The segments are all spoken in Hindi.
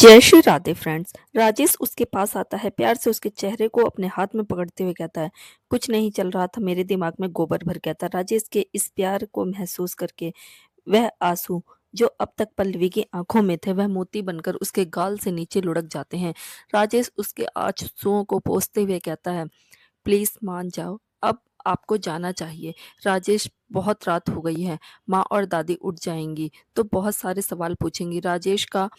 जय श्री राधे फ्रेंड्स। राजेश उसके पास आता है, प्यार से उसके चेहरे को अपने हाथ में पकड़ते हुए कहता है, कुछ नहीं चल रहा था, मेरे दिमाग में गोबर भर गया था। राजेश के इस प्यार को महसूस करके वह आंसू जो अब तक पल्लवी की आंखों में थे, वह मोती बनकर उसके गाल से नीचे लुढ़क जाते हैं। राजेश उसके आंसुओं को पोंछते हुए कहता है, प्लीज मान जाओ, अब आपको जाना चाहिए। राजेश, बहुत रात हो गई है, माँ और दादी उठ जाएंगी तो बहुत सारे सवाल पूछेंगी। राजेश का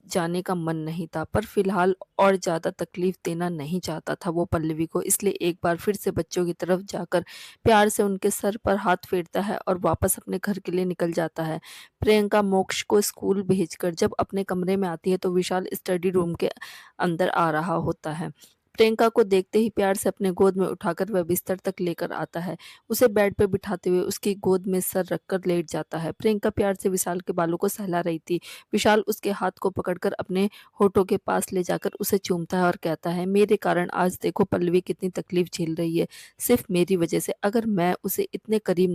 जाने का मन नहीं था, पर फिलहाल और ज्यादा तकलीफ देना नहीं चाहता था वो पल्लवी को, इसलिए एक बार फिर से बच्चों की तरफ जाकर प्यार से उनके सर पर हाथ फेरता है और वापस अपने घर के लिए निकल जाता है। प्रियंका मोक्ष को स्कूल भेजकर जब अपने कमरे में आती है तो विशाल स्टडी रूम के अंदर आ रहा होता है। प्रियंका को देखते ही प्यार से अपने गोद में उठाकर वह बिस्तर तक लेकर आता है। उसे बेड पर बिठाते हुए उसकी गोद में सर रखकर लेट जाता है। प्रियंका प्यार से विशाल के बालों को सहला रही थी। विशाल उसके हाथ को पकड़कर अपने होठों के पास ले जाकर उसे चूमता है और कहता है, मेरे कारण आज देखो पल्लवी कितनी तकलीफ झेल रही है, सिर्फ मेरी वजह से। अगर मैं उसके इतने करीब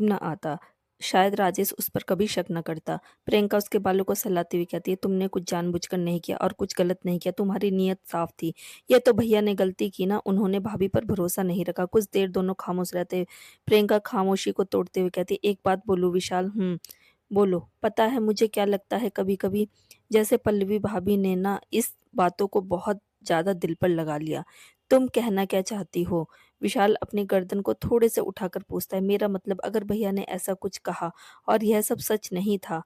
ना आता, शायद राजेश उस पर कभी शक न करता। प्रियंका उसके बालों को सहलाती हुई कहती है, तुमने कुछ जानबूझकर नहीं किया और कुछ गलत नहीं किया, तुम्हारी नीयत साफ थी। यह तो भैया ने गलती की ना, उन्होंने भाभी पर भरोसा नहीं रखा। कुछ देर दोनों खामोश रहते। प्रियंका खामोशी को तोड़ते हुए कहती, एक बात बोलूं विशाल? बोलो। पता है मुझे क्या लगता है कभी कभी, जैसे पल्लवी भाभी ने ना इस बातों को बहुत ज्यादा दिल पर लगा लिया। तुम कहना क्या चाहती हो? विशाल अपनी गर्दन को थोड़े से उठाकर पूछता है, मेरा मतलब, अगर भैया ने ऐसा कुछ कहा और यह सब सच नहीं था,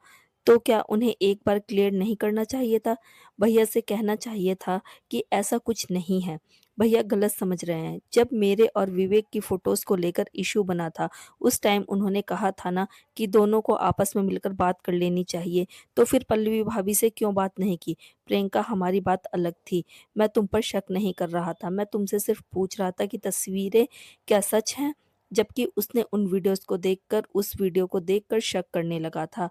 तो क्या उन्हें एक बार क्लियर नहीं करना चाहिए था? भैया से कहना चाहिए था कि ऐसा कुछ नहीं है, भैया गलत समझ रहे हैं। जब मेरे और विवेक की फोटोज को लेकर इशू बना था, उस टाइम उन्होंने कहा था ना कि दोनों को आपस में मिलकर बात कर लेनी चाहिए, तो फिर पल्लवी भाभी से क्यों बात नहीं की? प्रियंका, हमारी बात अलग थी। मैं तुम पर शक नहीं कर रहा था, मैं तुमसे सिर्फ पूछ रहा था कि तस्वीरें क्या सच हैं? जबकि उसने उन वीडियोस को देखकर, उस वीडियो को देखकर शक करने लगा था।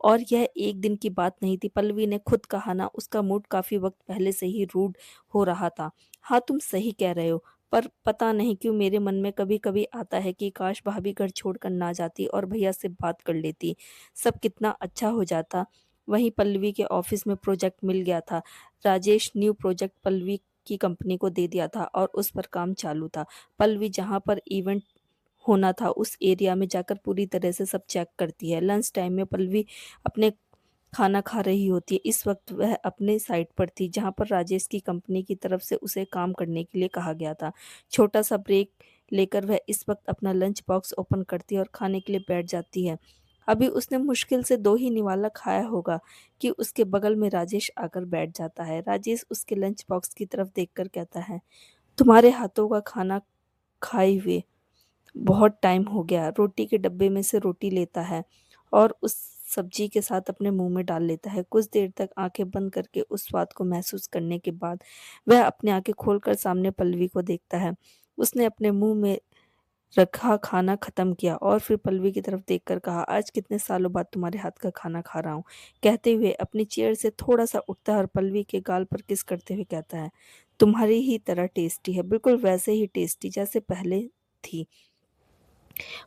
और यह एक दिन की बात नहीं थी, पल्लवी ने खुद कहा ना, उसका मूड काफी वक्त पहले से ही रूड हो रहा था। हाँ, तुम सही कह रहे हो, पर पता नहीं क्यों मेरे मन में कभी कभी आता है कि काश भाभी घर छोड़कर ना जाती और भैया से बात कर लेती, सब कितना अच्छा हो जाता। वहीं पल्लवी के ऑफिस में प्रोजेक्ट मिल गया था। राजेश न्यू प्रोजेक्ट पल्लवी की कंपनी को दे दिया था और उस पर काम चालू था। पल्लवी जहां पर इवेंट होना था उस एरिया में जाकर पूरी तरह से सब चेक करती है। लंच टाइम में पल्लवी अपने खाना खा रही होती है। इस वक्त वह अपने साइट पर थी जहां पर राजेश की कंपनी की तरफ से उसे काम करने के लिए कहा गया था। छोटा सा ब्रेक लेकर वह इस वक्त अपना लंच बॉक्स ओपन करती है और खाने के लिए बैठ जाती है। अभी उसने मुश्किल से दो ही निवाला खाया होगा कि उसके बगल में राजेश आकर बैठ जाता है। राजेश उसके लंच बॉक्स की तरफ देखकर कहता है, तुम्हारे हाथों का खाना खाए हुए बहुत टाइम हो गया। रोटी के डब्बे में से रोटी लेता है और उस सब्जी के साथ अपने मुंह में डाल लेता है। कुछ देर तक आंखें बंद करके उस स्वाद को महसूस करने के बाद वह अपनी आंखें खोलकर सामने पल्लवी को देखता है। उसने अपने मुंह में रखा खाना खत्म किया और फिर पल्लवी की तरफ देखकर कहा, आज कितने सालों बाद तुम्हारे हाथ का खाना खा रहा हूँ। कहते हुए अपनी चेयर से थोड़ा सा उठता है और पल्लवी के गाल पर किस करते हुए कहता है, तुम्हारी ही तरह टेस्टी है, बिल्कुल वैसे ही टेस्टी जैसे पहले थी।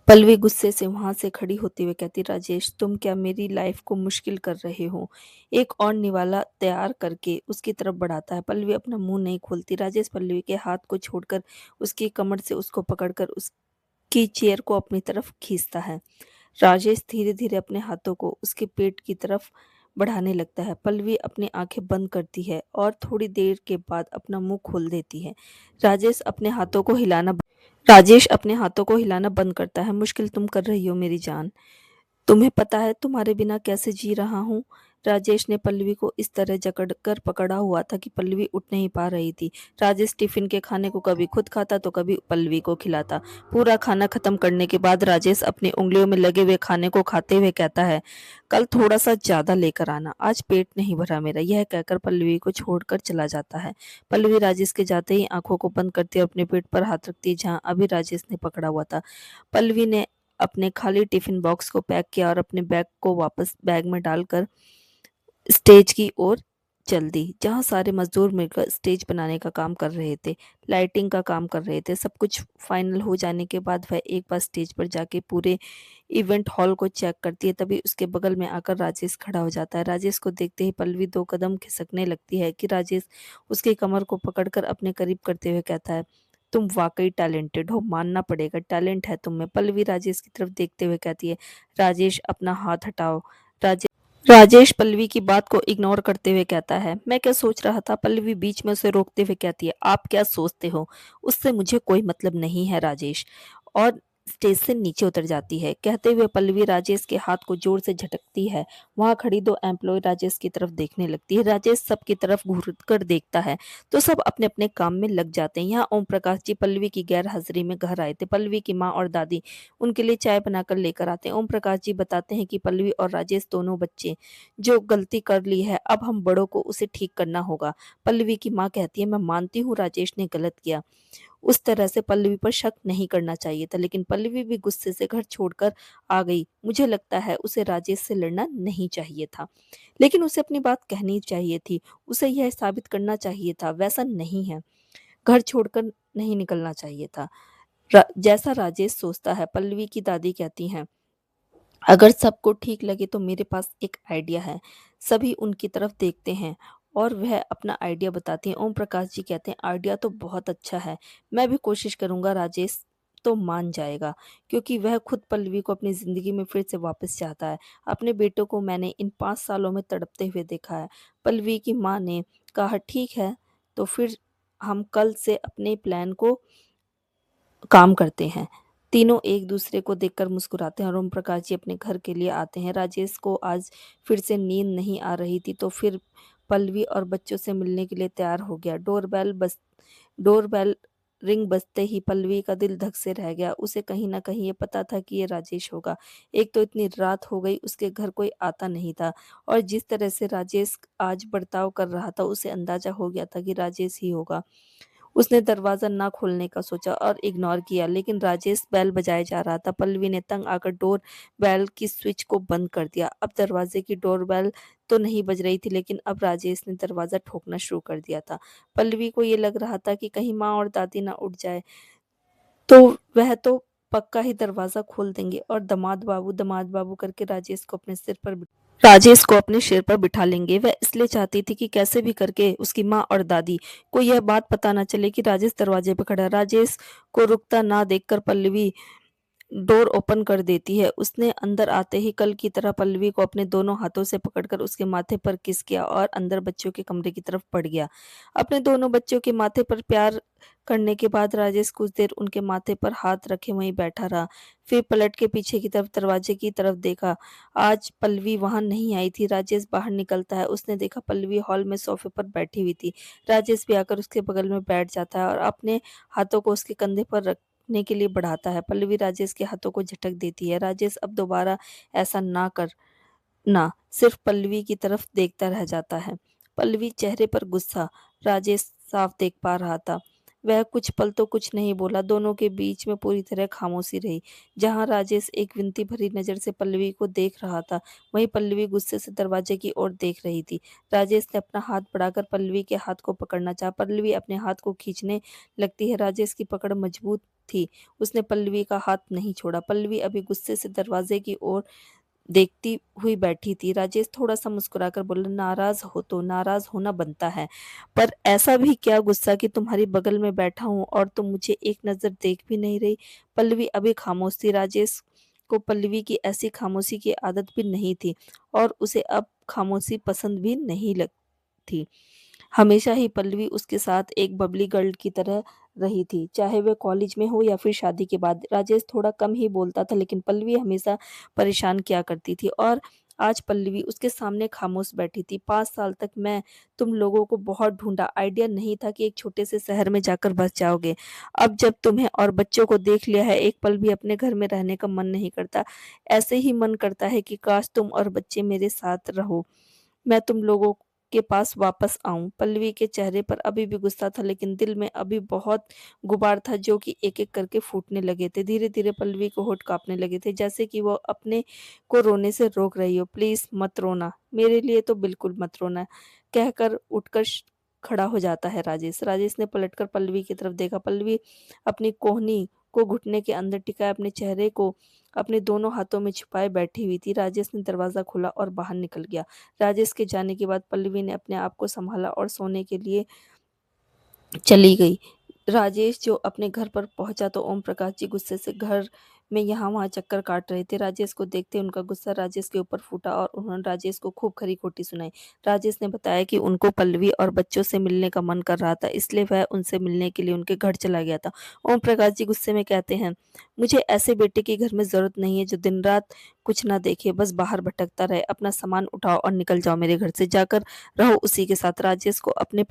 पल्लवी गुस्से से वहां से खड़ी होते हुए कहती, राजेश, तुम क्या मेरी लाइफ को मुश्किल कर रहे हो? एक और निवाला तैयार करके उसकी तरफ बढ़ाता है। पल्लवी अपना मुंह नहीं खोलती। राजेश पल्लवी के हाथ को छोड़कर उसकी कमर से उसको पकड़कर उसकी चेयर को अपनी तरफ खींचता है। राजेश धीरे धीरे अपने हाथों को उसके पेट की तरफ बढ़ाने लगता है। पल्लवी अपनी आंखें बंद करती है और थोड़ी देर के बाद अपना मुंह खोल देती है। राजेश अपने हाथों को हिलाना राजेश अपने हाथों को हिलाना बंद करता है। मुश्किल तुम कर रही हो मेरी जान, तुम्हें पता है तुम्हारे बिना कैसे जी रहा हूँ? राजेश ने पल्लवी को इस तरह जकड़ कर पकड़ा हुआ था कि पल्लवी उठ नहीं पा रही थी। राजेश टिफिन के खाने को कभी खुद खाता तो कभी पल्लवी को खिलाता। पूरा खाना खत्म करने के बाद राजेश अपनी उंगलियों में लगे हुए खाने को खाते हुए कहता है, कल थोड़ा सा ज्यादा लेकर आना, आज पेट नहीं भरा मेरा। यह कहकर पल्लवी को छोड़कर चला जाता है। पल्लवी राजेश के जाते ही आंखों को बंद करती है और अपने पेट पर हाथ रखती है जहां अभी राजेश ने पकड़ा हुआ था। पल्लवी ने अपने खाली टिफिन बॉक्स को पैक किया और अपने बैग को वापस बैग में डालकर स्टेज की ओर जल्दी, जहाँ सारे मज़दूर मिलकर स्टेज बनाने का काम कर रहे थे, लाइटिंग का काम कर रहे थे, सब कुछ फाइनल हो जाने के बाद वह एक बार स्टेज पर जाके पूरे इवेंट हॉल को चेक करती है, तभी उसके बगल में आकर राजेश खड़ा हो जाता है। राजेश को देखते ही पल्लवी 2 कदम खिसकने लगती है कि राजेश उसकी कमर को पकड़कर अपने करीब करते हुए कहता है, "तुम वाक़ई टैलेंटेड हो, मानना पड़ेगा, टैलेंट है तुम में।" पल्लवी राजेश की तरफ देखते हुए कहती है, "राजेश अपना हाथ हटाओ।" राजेश पल्लवी की बात को इग्नोर करते हुए कहता है, "मैं क्या सोच रहा था?" पल्लवी बीच में उसे रोकते हुए कहती है, "आप क्या सोचते हो? उससे मुझे कोई मतलब नहीं है राजेश।" और स्टेज से नीचे उतर जाती है। कहते हुए पल्लवी राजेश के हाथ को जोर से झटकती है। वहाँ खड़ी 2 एम्प्लॉय राजेश की तरफ देखने लगती है। राजेश सबकी तरफ घूर कर देखता है, तो सब अपने-अपने काम में लग जाते हैं। यहाँ ओम प्रकाश जी पल्लवी की गैर हाजिरी में घर आए थे। पल्लवी की माँ और दादी उनके लिए चाय बनाकर लेकर आते हैं। ओम प्रकाश जी बताते हैं कि पल्लवी और राजेश दोनों बच्चे जो गलती कर ली है, अब हम बड़ों को उसे ठीक करना होगा। पल्लवी की माँ कहती है, "मैं मानती हूँ राजेश ने गलत किया। उस तरह से पल्लवी पर शक नहीं करना चाहिए था, लेकिन पल्लवी भी गुस्से से घर छोड़कर आ गई। मुझे लगता है उसे राजेश से लड़ना नहीं चाहिए था, लेकिन उसे अपनी बात कहनी चाहिए थी। उसे यह साबित करना चाहिए था, वैसा नहीं है। घर छोड़कर नहीं निकलना चाहिए था। जैसा राजेश सोचता है।" पल्लवी की दादी कहती हैं, "अगर सबको ठीक लगे तो मेरे पास एक आइडिया है।" सभी उनकी तरफ देखते हैं और वह अपना आइडिया बताती हैं। ओम प्रकाश जी कहते हैं, "आइडिया तो बहुत अच्छा है। मैं भी कोशिश करूँगा, राजेश तो मान जाएगा, क्योंकि वह खुद पल्लवी को अपनी ज़िंदगी में फिर से वापस चाहता है। अपने बेटों को मैंने इन 5 सालों में तड़पते हुए देखा है।" पल्लवी की माँ ने कहा, "ठीक है, तो फिर हम कल से अपने प्लान को काम करते हैं।" तीनों एक-दूसरे को देखकर मुस्कुराते हैं और ओम प्रकाश जी अपने घर के लिए आते हैं। राजेश को आज फिर से नींद नहीं आ रही थी, तो फिर पल्लवी और बच्चों से मिलने के लिए तैयार हो गया। डोरबेल रिंग बजते ही पल्लवी का दिल धक से रह गया। उसे कहीं न कहीं ये पता था कि ये राजेश होगा। एक तो इतनी रात हो गई, उसके घर कोई आता नहीं था और जिस तरह से राजेश आज बर्ताव कर रहा था, उसे अंदाज़ा हो गया था कि राजेश ही होगा। उसने दरवाज़ा ना खोलने का सोचा और इग्नोर किया, लेकिन राजेश बेल बजाए जा रहा था। पल्लवी ने तंग आकर डोर बेल की स्विच को बंद कर दिया। अब दरवाज़े की डोर बेल तो नहीं बज रही थी, लेकिन अब राजेश ने दरवाज़ा ठोकना शुरू कर दिया था। पल्लवी को ये लग रहा था कि कहीं माँ और दादी ना उठ जाए, तो वह तो पक्का ही दरवाज़ा खोल देंगे और दामाद बाबू करके राजेश को अपने सिर पर बिठा लेंगे। वह इसलिए चाहती थी कि कैसे भी करके उसकी माँ और दादी को यह बात पता ना चले कि राजेश दरवाजे पर खड़ा है। राजेश को रुकता ना देखकर पल्लवी डोर ओपन कर देती है। उसने अंदर आते ही कल की तरह पल्लवी को अपने दोनों हाथों से पकड़कर उसके माथे पर किस किया और अंदर बच्चों के कमरे की तरफ बढ़ गया। अपने दोनों बच्चों के माथे पर प्यार करने के बाद राजेश कुछ देर उनके माथे पर हाथ रखे वहीं बैठा रहा। फिर पलट के पीछे की तरफ दरवाजे की तरफ देखा। आज पल्लवी वहां नहीं आई थी। राजेश बाहर निकलता है। उसने देखा पल्लवी हॉल में सोफे पर बैठी हुई थी। राजेश भी आकर उसके बगल में बैठ जाता है और अपने हाथों को उसके कंधे पर रखने के लिए बढ़ाता है। पल्लवी राजेश के हाथों को झटक देती है। राजेश अब दोबारा ऐसा ना कर ना, सिर्फ पल्लवी की तरफ देखता रह जाता है। पल्लवी चेहरे पर गुस्सा राजेश साफ देख पा रहा था। वह कुछ पल तो कुछ नहीं बोला। दोनों के बीच में पूरी तरह खामोशी रही। जहां राजेश एक विनती भरी नजर से पल्लवी को देख रहा था, वहीं पल्लवी गुस्से से दरवाजे की ओर देख रही थी। राजेश ने अपना हाथ बढ़ाकर पल्लवी के हाथ को पकड़ना चाहा। पल्लवी अपने हाथ को खींचने लगती है। राजेश की पकड़ मजबूत थी। उसने पल्लवी का हाथ नहीं छोड़ा। पल्लवी अभी गुस्से से दरवाजे की ओर देखती हुई बैठी थी। राजेश थोड़ा-सा मुस्कुराकर बोला, "नाराज़ हो तो नाराज़ होना बनता है, पर ऐसा भी क्या गुस्सा कि तुम्हारी बगल में बैठा हूँ और तुम मुझे एक नज़र देख भी नहीं रही?" पल्लवी अभी खामोश थी। राजेश को पल्लवी की ऐसी खामोशी की आदत भी नहीं थी और उसे अब खामोशी पसंद भी नहीं लग थी। हमेशा ही पल्लवी उसके साथ एक बबली गर्ल की तरह रही थी, चाहे वह कॉलेज में हो या फिर शादी के बाद। राजेश थोड़ा कम ही बोलता था, लेकिन पल्लवी हमेशा परेशान किया करती थी और आज पल्लवी उसके सामने खामोश बैठी थी। 5 साल तक मैं तुम लोगों को बहुत ढूँढा, आइडिया नहीं था कि एक छोटे से शहर में जाकर बस जाओगे। अब जब तुम्हें और बच्चों को देख लिया है, एक पल भी अपने घर में रहने का मन नहीं करता। ऐसे ही मन करता है कि काश तुम और बच्चे मेरे साथ रहो। मैं तुम लोगों के पास वापस आऊँ। पल्लवी के चेहरे पर अभी भी गुस्सा था, लेकिन दिल में अभी बहुत गुबार था जो कि एक-एक करके फूटने लगे थे। धीरे-धीरे पल्लवी के होंठ काँपने लगे थे, जैसे कि वो अपने को रोने से रोक रही हो। "प्लीज़ मत रोना, मेरे लिए तो बिल्कुल मत रोना," कहकर उठकर खड़ा हो जाता है राजेश। राजेश ने पलटकर पल्लवी की तरफ देखा। पल्लवी अपनी कोहनी को घुटने के अंदर टिकाए अपने चेहरे को अपने दोनों हाथों में छुपाए बैठी हुई थी। राजेश ने दरवाज़ा खोला और बाहर निकल गया। राजेश के जाने के बाद पल्लवी ने अपने आप को सँभाला और सोने के लिए चली गई। राजेश जो अपने घर पर पहुँचा तो ओम प्रकाश जी गुस्से से घर में यहाँ-वहाँ चक्कर काट रहे थे। राजेश को देखते ही उनका गुस्सा राजेश के ऊपर फूटा और उन्होंने राजेश को खूब खरी-खोटी सुनाई। राजेश ने बताया कि उनको पल्लवी और बच्चों से मिलने का मन कर रहा था, इसलिए वह उनसे मिलने के लिए उनके घर चला गया था। ओम प्रकाश जी गुस्से में कहते हैं, "मुझे ऐसे बेटे के घर में ज़रूरत नहीं है जो दिन-रात कुछ ना देखे, बस बाहर भटकता रहे। अपना सामान उठाओ और निकल जाओ मेरे घर से, जाकर रहो उसी के साथ।" राजेश को अपने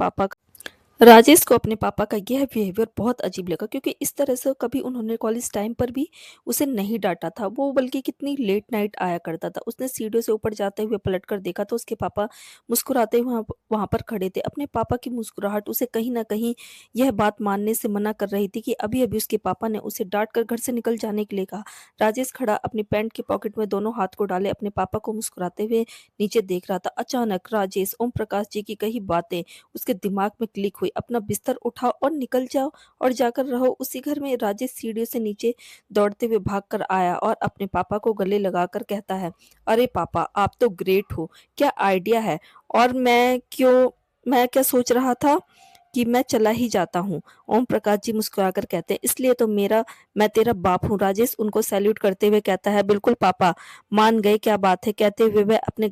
पापा का यह बिहेवियर बहुत अजीब लगा, क्योंकि इस तरह से कभी उन्होंने कॉलेज टाइम पर भी उसे नहीं डाँटा था। वो बल्कि कितनी लेट नाइट आया करता था। उसने सीढ़ियों से ऊपर जाते हुए पलटकर देखा तो उसके पापा मुस्कुराते हुए वहाँ पर खड़े थे। अपने पापा की मुस्कुराहट उसे कहीं न कहीं यह बात मानने से मना कर रही थी कि अभी-अभी उसके पापा ने उसे डाँट कर घर से निकल जाने के लिए कहा। राजेश खड़ा अपनी पैंट की पॉकेट में दोनों हाथ को डाले अपने पापा को मुस्कुराते हुए नीचे देख रहा था। अचानक राजेश ओम प्रकाश जी की कही बातें उसके दिमाग में क्लिक हुई। "अपना बिस्तर उठाओ और निकल जाओ और जाकर रहो उसी घर में।" राजेश सीढ़ियों से नीचे दौड़ते हुए भाग कर आया और अपने पापा को गले लगाकर कहता है, "अरे पापा, आप तो ग्रेट हो, क्या आइडिया है, और मैं क्या सोच रहा था कि मैं चला ही जाता हूँ।" ओम प्रकाश जी मुस्कुराकर कहते हैं, "इसलिए तो मैं तेरा बाप हूँ।" राजेश उनको सैल्यूट करते हुए कहता है, "बिल्कुल पापा, मान गए, क्या बात है।" कहते हुए वह अपने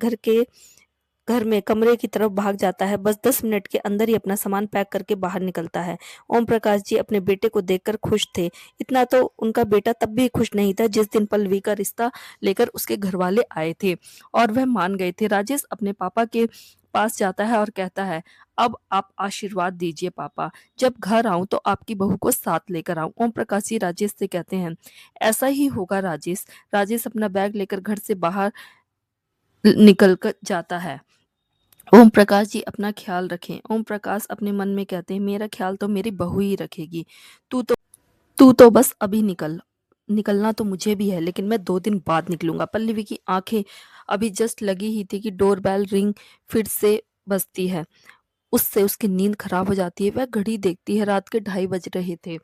घर में कमरे की तरफ भाग जाता है। बस 10 मिनट के अंदर ही अपना सामान पैक करके बाहर निकलता है। ओम प्रकाश जी अपने बेटे को देखकर खुश थे। इतना तो उनका बेटा तब भी खुश नहीं था जिस दिन पल्लवी का रिश्ता लेकर उसके घरवाले आए थे और वह मान गए थे। राजेश अपने पापा के पास जाता है और कहता है, "अब आप आशीर्वाद दीजिए पापा। जब घर आऊँ तो आपकी बहू को साथ लेकर आऊँ।" ओम प्रकाश जी राजेश से कहते हैं, "ऐसा ही होगा राजेश।" राजेश अपना बैग लेकर घर से बाहर निकल कर जाता है। ओम प्रकाश जी अपना ख़्याल रखें। ओम प्रकाश अपने मन में कहते हैं, मेरा ख़्याल तो मेरी बहू ही रखेगी। तू तो तू तो बस अभी निकल। निकलना तो मुझे भी है, लेकिन मैं 2 दिन बाद निकलूँगा। पल्लवी की आँखें अभी जस्ट लगी ही थी कि डोरबेल रिंग फिर से बजती है। उससे उसकी नींद ख़राब हो जाती है। वह घड़ी देखती है, रात के 2:30 बज रहे थे।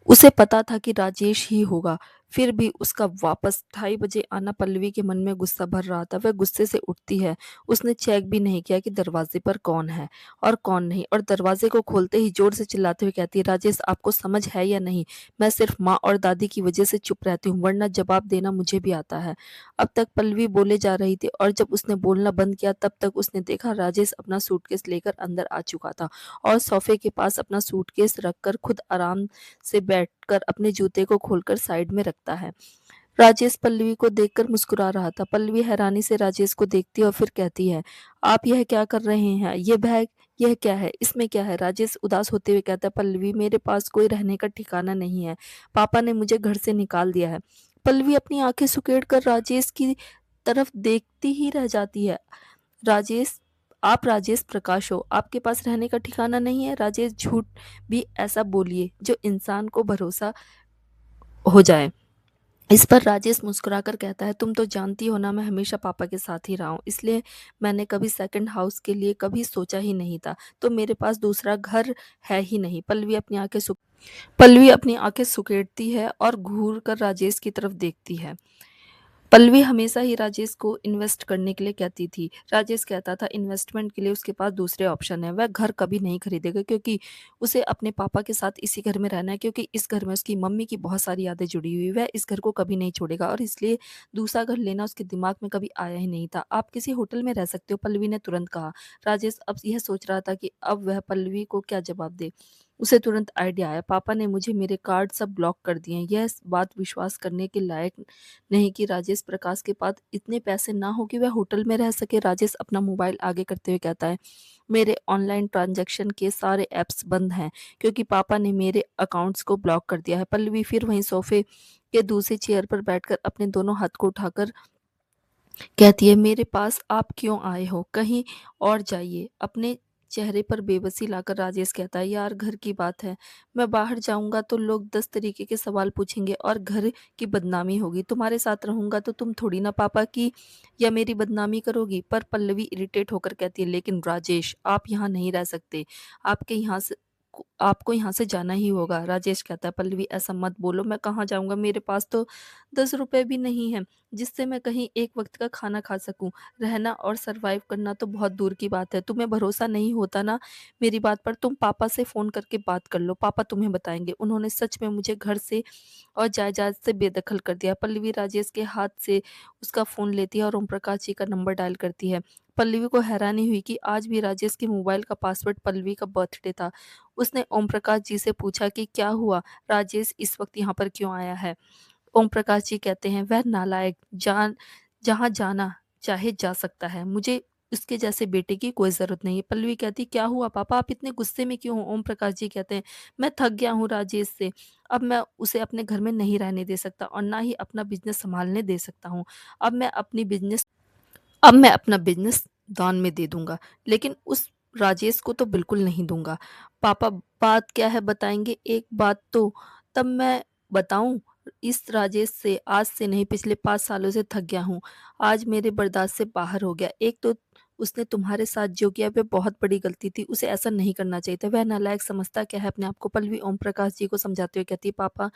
उसे पता था कि राजेश ही होगा, फिर भी उसका वापस 2:30 बजे आना पल्लवी के मन में गुस्सा भर रहा था। वह गुस्से से उठती है। उसने चेक भी नहीं किया कि दरवाजे पर कौन है और कौन नहीं, और दरवाजे को खोलते ही ज़ोर से चिल्लाते हुए कहती है, "राजेश, आपको समझ है या नहीं? मैं सिर्फ माँ और दादी की वजह से चुप रहती हूँ, वरना जवाब देना मुझे भी आता है।" अब तक पल्लवी बोले जा रही थी और जब उसने बोलना बंद किया तब तक उसने देखा राजेश अपना सूटकेस लेकर अंदर आ चुका था और सोफ़े के पास अपना सूटकेस रखकर खुद आराम से बैठकर अपने जूते को खोलकर साइड में रखता है। राजेश पल्लवी को देखकर मुस्कुरा रहा था। पल्लवी हैरानी से राजेश को देखती है और फिर कहती है, "आप यह क्या कर रहे हैं? ये बैग, यह क्या है? इसमें क्या है?" राजेश उदास होते हुए कहता है, "पल्लवी, मेरे पास कोई रहने का ठिकाना नहीं है। पापा ने मुझे घर से निकाल दिया है।" पल्लवी अपनी आँखें सुकेड़ कर राजेश की तरफ देखती ही रह जाती है। राजेश आप राजेश प्रकाश हो, आपके पास रहने का ठिकाना नहीं है? राजेश, झूठ भी ऐसा बोलिए जो इंसान को भरोसा हो जाए। इस पर राजेश मुस्कुराकर कहता है, "तुम तो जानती हो ना, मैं हमेशा पापा के साथ ही रहा हूँ, इसलिए मैंने कभी सेकंड हाउस के लिए कभी सोचा ही नहीं था। तो मेरे पास दूसरा घर है ही नहीं।" पल्लवी अपनी आँखें सुकेड़ती है और घूर कर राजेश की तरफ देखती है। पल्लवी हमेशा ही राजेश को इन्वेस्ट करने के लिए कहती थी। राजेश कहता था इन्वेस्टमेंट के लिए उसके पास दूसरे ऑप्शन है। वह घर कभी नहीं खरीदेगा, क्योंकि उसे अपने पापा के साथ इसी घर में रहना है, क्योंकि इस घर में उसकी मम्मी की बहुत सारी यादें जुड़ी हुई। वह इस घर को कभी नहीं छोड़ेगा और इसलिए दूसरा घर लेना उसके दिमाग में कभी आया ही नहीं था। "आप किसी होटल में रह सकते हो," पल्लवी ने तुरंत कहा। राजेश अब यह सोच रहा था कि अब वह पल्लवी को क्या जवाब दे। उसे तुरंत आइडिया आया, "पापा ने मुझे मेरे कार्ड सब ब्लॉक कर दिए हैं। यह बात विश्वास करने के लायक नहीं कि राजेश प्रकाश के पास इतने पैसे ना हो कि वह होटल में रह सके।" राजेश अपना मोबाइल आगे करते हुए कहता है, "मेरे ऑनलाइन ट्रांजैक्शन के सारे ऐप्स बंद हैं, क्योंकि पापा ने मेरे अकाउंट्स को ब्लॉक कर दिया है।" पल्लवी फिर वहीं सोफे के दूसरी चेयर पर बैठकर अपने दोनों हाथ को उठाकर कहती है, मेरे पास आप क्यों आए हो? कहीं और जाइए। अपने चेहरे पर बेबसी लाकर राजेश कहता है, यार घर की बात है। मैं बाहर जाऊँगा तो लोग 10 तरीके के सवाल पूछेंगे और घर की बदनामी होगी। तुम्हारे साथ रहूँगा तो तुम थोड़ी ना पापा की या मेरी बदनामी करोगी। पर पल्लवी इरिटेट होकर कहती है, लेकिन राजेश आप यहाँ नहीं रह सकते। आपके यहाँ से आपको यहाँ से जाना ही होगा। राजेश कहता है, पल्लवी ऐसा मत बोलो, मैं कहाँ जाऊँगा? मेरे पास तो 10 रुपए भी नहीं है जिससे मैं कहीं एक वक़्त का खाना खा सकूँ। रहना और सर्वाइव करना तो बहुत दूर की बात है। तुम्हें भरोसा नहीं होता ना मेरी बात पर, तुम पापा से फ़ोन करके बात कर लो, पापा तुम्हें बताएँगे। उन्होंने सच में मुझे घर से और जायदाद से बेदखल कर दिया। पल्लवी राजेश के हाथ से उसका फ़ोन लेती है और ओम प्रकाश जी का नंबर डायल करती है। पल्लवी को हैरानी हुई कि आज भी राजेश के मोबाइल का पासवर्ड पल्लवी का बर्थडे था। उसने ओम प्रकाश जी से पूछा कि क्या हुआ? राजेश इस वक़्त यहाँ पर क्यों आया है? ओम प्रकाश जी कहते हैं, वह नालायक जहाँ जाना चाहे जा सकता है। मुझे उसके जैसे बेटे की कोई ज़रूरत नहीं है। पल्लवी कहती, क्या हुआ पापा, आप इतने गुस्से में क्यों हो? ओम प्रकाश जी कहते हैं, मैं थक गया हूँ राजेश से। अब मैं उसे अपने घर में नहीं रहने दे सकता और ना ही अपना बिज़नेस सँभालने दे सकता हूँ। अब मैं अपनी बिज़नेस अब मैं अपना बिज़नेस दान में दे दूँगा, लेकिन उस राजेश को तो बिल्कुल नहीं दूँगा। पापा बात क्या है बताएँगे? एक बात तो तब मैं बताऊँ? इस राजेश से आज से नहीं पिछले 5 सालों से थक गया हूँ। आज मेरे बर्दाश्त से बाहर हो गया। एक तो उसने तुम्हारे साथ जो किया वह बहुत बड़ी गलती थी, उसे ऐसा नहीं करना चाहिए था। वह नालायक समझता क्या है अपने आप को? पल्लवी ओम प्रकाश जी को समझाते हुए कहती है, पापा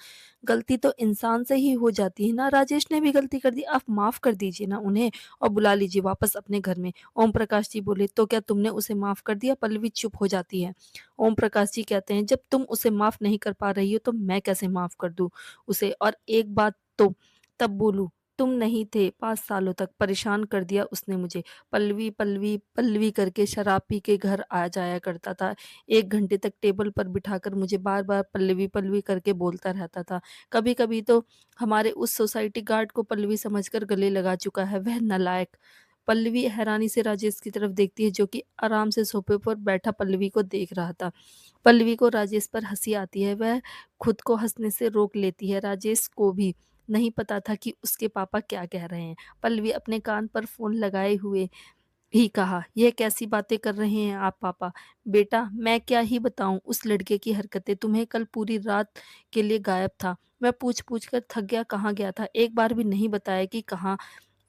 गलती तो इंसान से ही हो जाती है ना, राजेश ने भी गलती कर दी, आप माफ़ कर दीजिए ना उन्हें और बुला लीजिए वापस अपने घर में। ओम प्रकाश जी बोले, तो क्या तुमने उसे माफ़ कर दिया? पल्लवी चुप हो जाती है। ओम प्रकाश जी कहते हैं, जब तुम उसे माफ़ नहीं कर पा रही हो तो मैं कैसे माफ़ कर दूँ उसे? और एक बात तो तब बोलूँ, तुम नहीं थे, 5 सालों तक परेशान कर दिया उसने मुझे। पल्लवी, पल्लवी, पल्लवी करके शराब पी के घर आ जाया करता था। 1 घंटे तक टेबल पर बिठाकर मुझे बार-बार पल्लवी, पल्लवी करके बोलता रहता था। कभी-कभी तो हमारे उस सोसाइटी गार्ड को पल्लवी समझकर गले लगा चुका है, वह नालायक। पल्लवी हैरानी से राजेश की तरफ देखती है जो कि आराम से सोफे पर बैठा पल्लवी को देख रहा था। पल्लवी को राजेश पर हँसी आती है, वह खुद को हँसने से रोक लेती है। राजेश को भी नहीं पता था कि उसके पापा क्या कह रहे हैं। पल्लवी अपने कान पर फ़ोन लगाए हुए ही कहा, "यह कैसी बातें कर रहे हैं आप पापा? बेटा मैं क्या ही बताऊँ उस लड़के की हरकतें, तुम्हें कल पूरी रात के लिए गायब था। मैं पूछ-पूछ कर थक गया कहाँ गया था, एक बार भी नहीं बताया कि कहाँ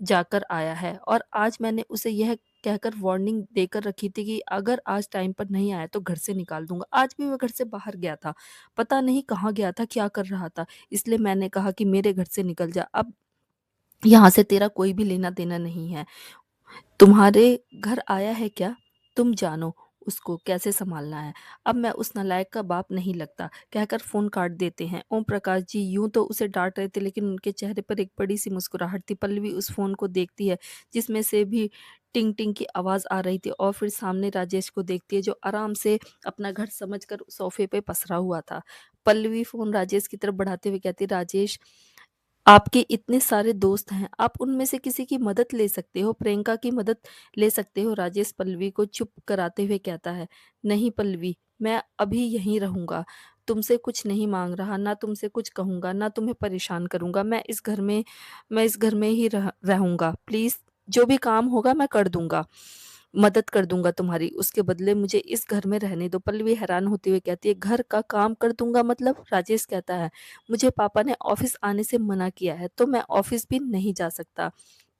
जाकर आया है और आज मैंने उसे यह कहकर वार्निंग देकर रखी थी कि अगर आज टाइम पर नहीं आया तो घर से निकाल दूँगा। आज भी वह घर से बाहर गया था, पता नहीं कहाँ गया था, क्या कर रहा था, इसलिए मैंने कहा कि मेरे घर से निकल जा, अब यहाँ से तेरा कोई भी लेना-देना नहीं है। तुम्हारे घर आया है क्या? तुम जानो उसको कैसे सँभालना है। अब मैं उस नालायक का बाप नहीं लगता, कहकर फ़ोन काट देते हैं। ओम प्रकाश जी यूँ तो उसे डाँट रहे थे लेकिन उनके चेहरे पर एक बड़ी-सी मुस्कुराहट थी। पल्लवी उस फ़ोन को देखती है जिसमें से भी टिंग-टिंग की आवाज़ आ रही थी और फिर सामने राजेश को देखती है जो आराम से अपना घर समझकर सोफ़े पे पसरा हुआ था। पल्लवी फ़ोन राजेश की तरफ बढ़ाते हुए कहती है, राजेश आपके इतने सारे दोस्त हैं, आप उनमें से किसी की मदद ले सकते हो, प्रियंका की मदद ले सकते हो। राजेश पल्लवी को चुप कराते हुए कहता है, नहीं पल्लवी, मैं अभी यहीं रहूँगा। तुमसे कुछ नहीं माँग रहा, ना तुमसे कुछ कहूँगा, ना तुम्हें परेशान करूँगा। मैं इस घर में ही रहूँगा। प्लीज़ जो भी काम होगा मैं कर दूँगा, मदद कर दूँगा तुम्हारी। उसके बदले मुझे इस घर में रहने दो। पल्लवी हैरान होते हुए कहती है, घर का काम कर दूँगा मतलब? राजेश कहता है, मुझे पापा ने ऑफिस आने से मना किया है तो मैं ऑफिस भी नहीं जा सकता।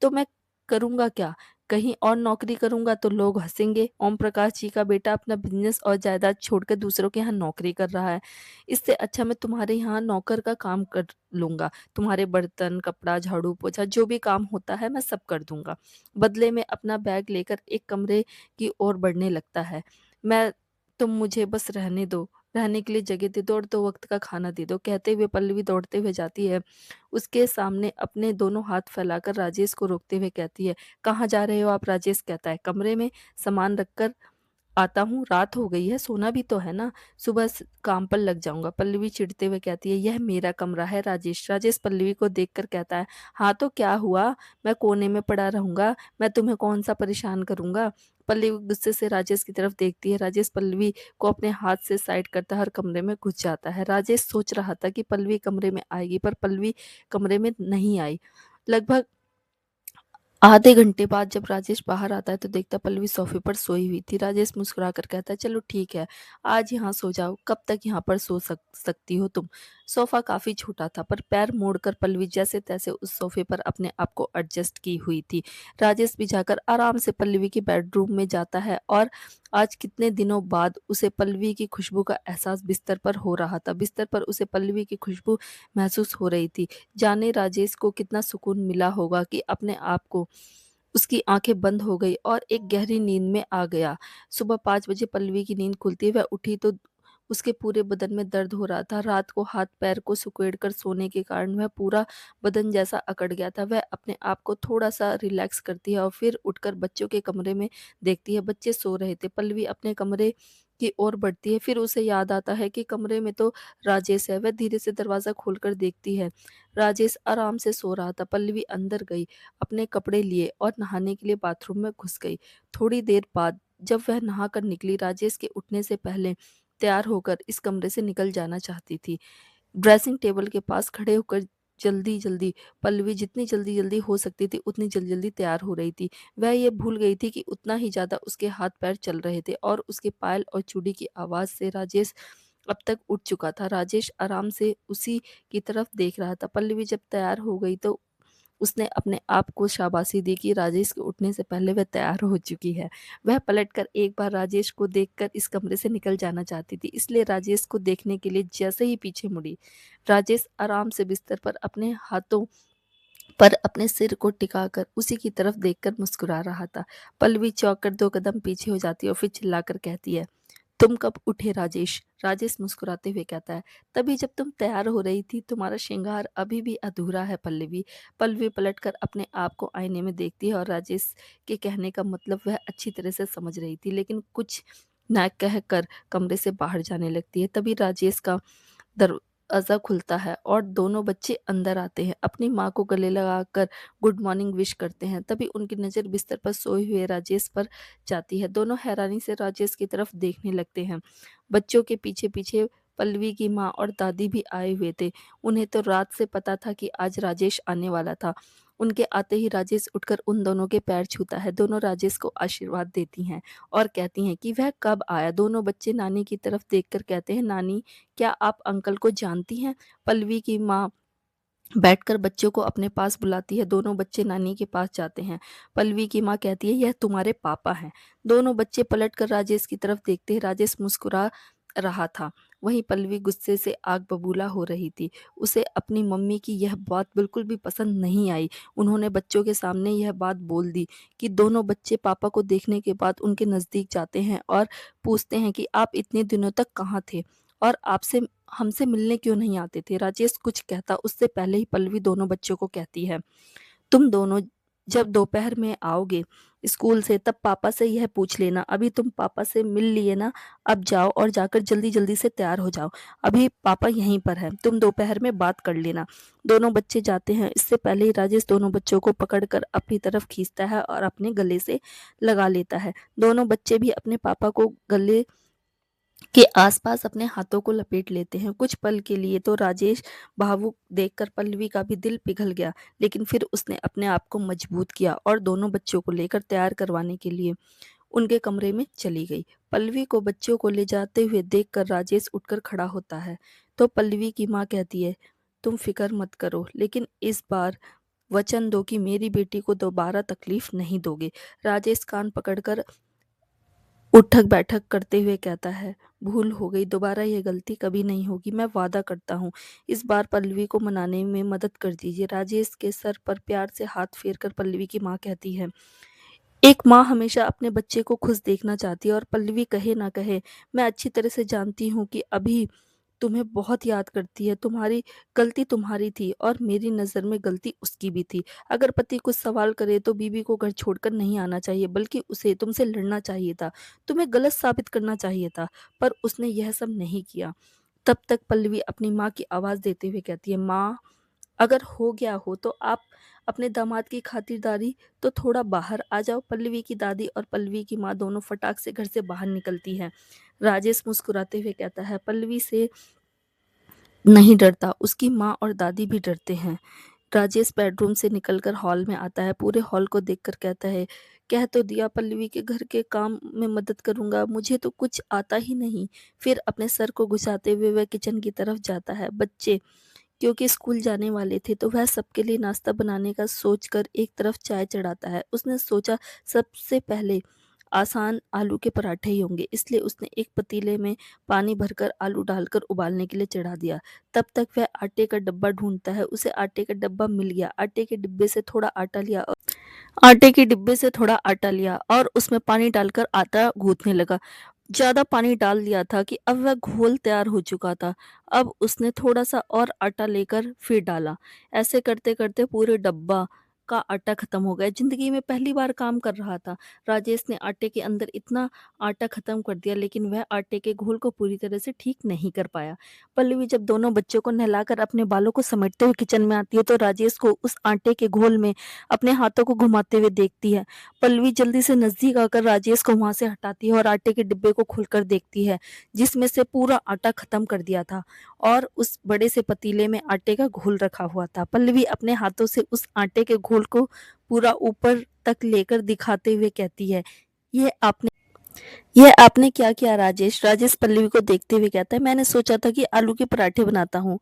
तो मैं करूँगा क्या? कहीं और नौकरी करूँगा तो लोग हँसेंगे। ओम प्रकाश जी का बेटा अपना बिज़नेस और जायदाद छोड़कर दूसरों के यहाँ नौकरी कर रहा है। इससे अच्छा मैं तुम्हारे यहाँ नौकर का काम कर लूँगा। तुम्हारे बर्तन, कपड़ा, झाड़ू, पोछा जो भी काम होता है मैं सब कर दूँगा। बदले में अपना बैग लेकर एक कमरे की ओर बढ़ने लगता है। मैं तुम मुझे बस रहने दो। रहने के लिए जगह दे दो और 2 वक़्त का खाना दे दो। कहते हुए पल्लवी दौड़ते हुए जाती है। उसके सामने अपने दोनों हाथ फैलाकर राजेश को रोकते हुए कहती है, "कहाँ जा रहे हो आप?" राजेश कहता है, "कमरे में सामान रखकर आता हूँ, रात हो गई है, सोना भी तो है ना, सुबह काम पर लग जाऊँगा।" पल्लवी चिढ़ते हुए कहती है, "यह मेरा कमरा है राजेश।" राजेश पल्लवी को देखकर कहता है, "हाँ तो क्या हुआ? मैं कोने में पड़ा रहूँगा, मैं तुम्हें कौन-सा परेशान करूँगा?" पल्लवी गुस्से से राजेश की तरफ देखती है। राजेश पल्लवी को अपने हाथ से साइड करता है और कमरे में घुस जाता है। राजेश सोच रहा था कि पल्लवी कमरे में आएगी, पर पल्लवी कमरे में नहीं आई। लगभग आधे घंटे बाद जब राजेश बाहर आता है तो देखता पल्लवी सोफे पर सोई हुई थी। राजेश मुस्कुराकर कहता है, चलो ठीक है, आज यहाँ सो जाओ। कब तक यहाँ पर सो सकती हो तुम? सोफा काफी छोटा था पर पैर मोड़कर पल्लवी जैसे तैसे उस सोफे पर अपने आप को एडजस्ट की हुई थी। राजेश भी जाकर आराम से पल्लवी के बेडरूम में जाता है और आज कितने दिनों बाद उसे पल्लवी की खुशबू का एहसास बिस्तर पर हो रहा था। बिस्तर पर उसे पल्लवी की खुशबू महसूस हो रही थी। जाने राजेश को कितना सुकून मिला होगा कि अपने आप को उसकी आंखें बंद हो गई और एक गहरी नींद में आ गया। सुबह 5 बजे पल्लवी की नींद खुलती है, वह उठी तो उसके पूरे बदन में दर्द हो रहा था। रात को हाथ पैर को सिकुड़ कर सोने के कारण वह पूरा बदन जैसा अकड़ गया था। वह अपने आप को थोड़ा-सा रिलैक्स करती है और फिर उठकर बच्चों के कमरे में देखती है, बच्चे सो रहे थे। पल्लवी अपने कमरे की ओर बढ़ती है, फिर उसे याद आता है कि कमरे में तो राजेश है। वह धीरे से दरवाज़ा खोलकर देखती है, राजेश आराम से सो रहा था। पल्लवी अंदर गई, अपने कपड़े लिए और नहाने के लिए बाथरूम में घुस गई। थोड़ी देर बाद जब वह नहाकर निकली, राजेश के उठने से पहले तैयार होकर इस कमरे से निकल जाना चाहती थी। ड्रेसिंग टेबल के पास खड़े होकर जल्दी-जल्दी पल्लवी जितनी जल्दी-जल्दी हो सकती थी उतनी जल्दी-जल्दी तैयार हो रही थी। वह ये भूल गई थी कि उतना ही ज़्यादा उसके हाथ-पैर चल रहे थे और उसके पायल और चूड़ी की आवाज़ से राजेश अब तक उठ चुका था। राजेश आराम से उसी की तरफ देख रहा था। पल्लवी जब तैयार हो गई तो उसने अपने आप को शाबाशी दी कि राजेश के उठने से पहले वह तैयार हो चुकी है। वह पलटकर एक बार राजेश को देखकर इस कमरे से निकल जाना चाहती थी, इसलिए राजेश को देखने के लिए जैसे ही पीछे मुड़ी, राजेश आराम से बिस्तर पर अपने हाथों पर अपने सिर को टिकाकर उसी की तरफ देखकर मुस्कुरा रहा था। पल्लवी चौंक कर 2 कदम पीछे हो जाती है और फिर चिल्लाकर कहती है, तुम कब उठे राजेश? राजेश मुस्कुराते हुए कहता है, तभी जब तुम तैयार हो रही थी, तुम्हारा श्रृंगार अभी भी अधूरा है पल्लवी। पल्लवी पलटकर अपने आप को आईने में देखती है और राजेश के कहने का मतलब वह अच्छी तरह से समझ रही थी, लेकिन कुछ न कहकर कमरे से बाहर जाने लगती है। तभी राजेश का दरवाज़ा खुलता है और दोनों बच्चे अंदर आते हैं। अपनी माँ को गले लगाकर गुड मॉर्निंग विश करते हैं। तभी उनकी नज़र बिस्तर पर सोए हुए राजेश पर जाती है। दोनों हैरानी से राजेश की तरफ देखने लगते हैं। बच्चों के पीछे-पीछे पल्लवी की माँ और दादी भी आए हुए थे। उन्हें तो रात से पता था कि आज राजेश आने वाला था। उनके आते ही राजेश उठकर उन दोनों के पैर छूता है। दोनों राजेश को आशीर्वाद देती हैं और कहती हैं कि वह कब आया। दोनों बच्चे नानी की तरफ देखकर कहते हैं, नानी, क्या आप अंकल को जानती हैं? पल्लवी की माँ बैठकर बच्चों को अपने पास बुलाती है। दोनों बच्चे नानी के पास जाते हैं। पल्लवी की माँ कहती है, यह तुम्हारे पापा हैं। दोनों बच्चे पलटकर राजेश की तरफ देखते हैं। राजेश मुस्कुरा रहा था, वहीं पल्लवी गुस्से से आग बबूला हो रही थी। उसे अपनी मम्मी की यह बात बिल्कुल भी पसंद नहीं आई। उन्होंने बच्चों के सामने यह बात बोल दी कि दोनों बच्चे पापा को देखने के बाद उनके नज़दीक जाते हैं और पूछते हैं कि आप इतने दिनों तक कहाँ थे और आपसे हमसे मिलने क्यों नहीं आते थे? राजेश कुछ कहता उससे पहले ही पल्लवी दोनों बच्चों को कहती है, तुम दोनों जब दोपहर में आओगे स्कूल से तब पापा से यह पूछ लेना। अभी तुम पापा से मिल लिए ना, अब जाओ और जाकर जल्दी-जल्दी से तैयार हो जाओ। अभी पापा यहीं पर हैं, तुम दोपहर में बात कर लेना। दोनों बच्चे जाते हैं। इससे पहले ही राजेश दोनों बच्चों को पकड़कर अपनी तरफ खींचता है और अपने गले से लगा लेता है। दोनों बच्चे भी अपने पापा को गले के आसपास अपने हाथों को लपेट लेते हैं। कुछ पल के लिए तो राजेश भावुक देखकर पल्लवी का भी दिल पिघल गया, लेकिन फिर उसने अपने आप को मजबूत किया और दोनों बच्चों को लेकर तैयार करवाने के लिए उनके कमरे में चली गई। पल्लवी को बच्चों को ले जाते हुए देखकर राजेश उठकर खड़ा होता है, तो पल्लवी की माँ कहती है, तुम फिक्र मत करो, लेकिन इस बार वचन दो कि मेरी बेटी को दोबारा तकलीफ नहीं दोगे। राजेश कान पकड़कर उठक-बैठक करते हुए कहता है, भूल हो गई, दोबारा ये गलती कभी नहीं होगी, मैं वादा करता हूँ। इस बार पल्लवी को मनाने में मदद कर दीजिए। राजेश के सर पर प्यार से हाथ फेरकर पल्लवी की माँ कहती है, एक माँ हमेशा अपने बच्चे को खुश देखना चाहती है और पल्लवी कहे ना कहे, मैं अच्छी तरह से जानती हूँ कि अभी तुम्हें बहुत याद करती है। तुम्हारी गलती तुम्हारी थी और मेरी नज़र में गलती उसकी भी थी। अगर पति कुछ सवाल करे तो बीवी को घर छोड़कर नहीं आना चाहिए, बल्कि उसे तुमसे लड़ना चाहिए था। तुम्हें गलत साबित करना चाहिए था, पर उसने यह सब नहीं किया। तब तक पल्लवी अपनी माँ की आवाज़ देते हुए कहती है, माँ, अगर हो गया हो तो आप अपने दामाद की खातिरदारी तो थोड़ा बाहर आ जाओ। पल्लवी की दादी और पल्लवी की माँ दोनों फटाक से घर से बाहर निकलती हैं। राजेश मुस्कुराते हुए कहता है, पल्लवी से नहीं डरता, उसकी माँ और दादी भी डरते हैं। राजेश बेडरूम से निकलकर हॉल में आता है। पूरे हॉल को देखकर कहता है, कह तो दिया पल्लवी के घर के काम में मदद करूंगा, मुझे तो कुछ आता ही नहीं। फिर अपने सर को घुसाते हुए वह किचन की तरफ जाता है। बच्चे क्योंकि स्कूल जाने वाले थे तो वह सबके लिए नाश्ता बनाने का सोचकर एक तरफ चाय चढ़ाता है। उसने सोचा सबसे पहले आसान आलू के पराठे ही होंगे, इसलिए उसने एक पतीले में पानी भरकर आलू डालकर उबालने के लिए चढ़ा दिया। तब तक वह आटे का डब्बा ढूंढता है। उसे आटे का डब्बा मिल गया। आटे के डिब्बे से थोड़ा आटा लिया और उसमें पानी डालकर आटा गूंथने लगा। ज़्यादा पानी डाल दिया था कि अब वह घोल तैयार हो चुका था। अब उसने थोड़ा-सा और आटा लेकर फिर डाला। ऐसे करते-करते पूरे डब्बा का आटा खत्म हो गया। ज़िंदगी में पहली बार काम कर रहा था। राजेश ने आटे के अंदर इतना आटा खत्म कर दिया, लेकिन वह आटे के घोल को पूरी तरह से ठीक नहीं कर पाया। पल्लवी जब दोनों बच्चों को नहलाकर अपने बालों को समेटते हुए किचन में आती है, तो राजेश को उस आटे के घोल में अपने हाथों को घुमाते हुए देखती है। पल्लवी जल्दी से नजदीक आकर राजेश को वहां से हटाती है और आटे के डिब्बे को खोलकर देखती है, जिसमें से पूरा आटा खत्म कर दिया था और उस बड़े से पतीले में आटे का घोल रखा हुआ था। पल्लवी अपने हाथों से उस आटे के घोल को पूरा ऊपर तक लेकर दिखाते हुए कहती है, यह आपने यह आपने क्या किया राजेश? राजेश पल्लवी को देखते हुए कहता है, मैंने सोचा था कि आलू के पराठे बनाता हूँ।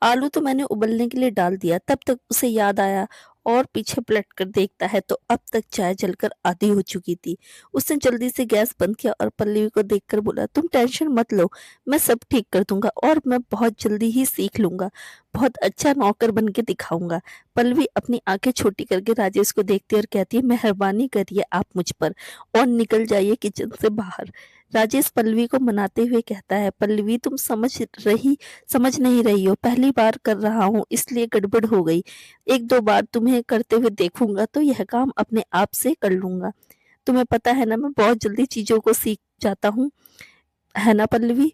आलू तो मैंने उबलने के लिए डाल दिया। तब तक उसे याद आया और पीछे पलट कर देखता है तो अब तक चाय जलकर आधी हो चुकी थी। उसने जल्दी से गैस बंद किया और पल्लवी को देखकर बोला, तुम टेंशन मत लो, मैं सब ठीक कर दूंगा और मैं बहुत जल्दी ही सीख लूंगा। बहुत अच्छा नौकर बन के दिखाऊंगा। पल्लवी अपनी आंखें छोटी करके राजेश को देखती है और कहती है, मेहरबानी करिए आप मुझ पर और निकल जाइए किचन से बाहर। राजेश पल्लवी को मनाते हुए कहता है, पल्लवी तुम समझ नहीं रही हो, पहली बार कर रहा हूँ इसलिए गड़बड़ हो गई। एक दो बार तुम्हें करते हुए देखूंगा तो यह काम अपने आप से कर लूंगा। तुम्हें पता है ना, मैं बहुत जल्दी चीजों को सीख जाता हूँ, है ना पल्लवी?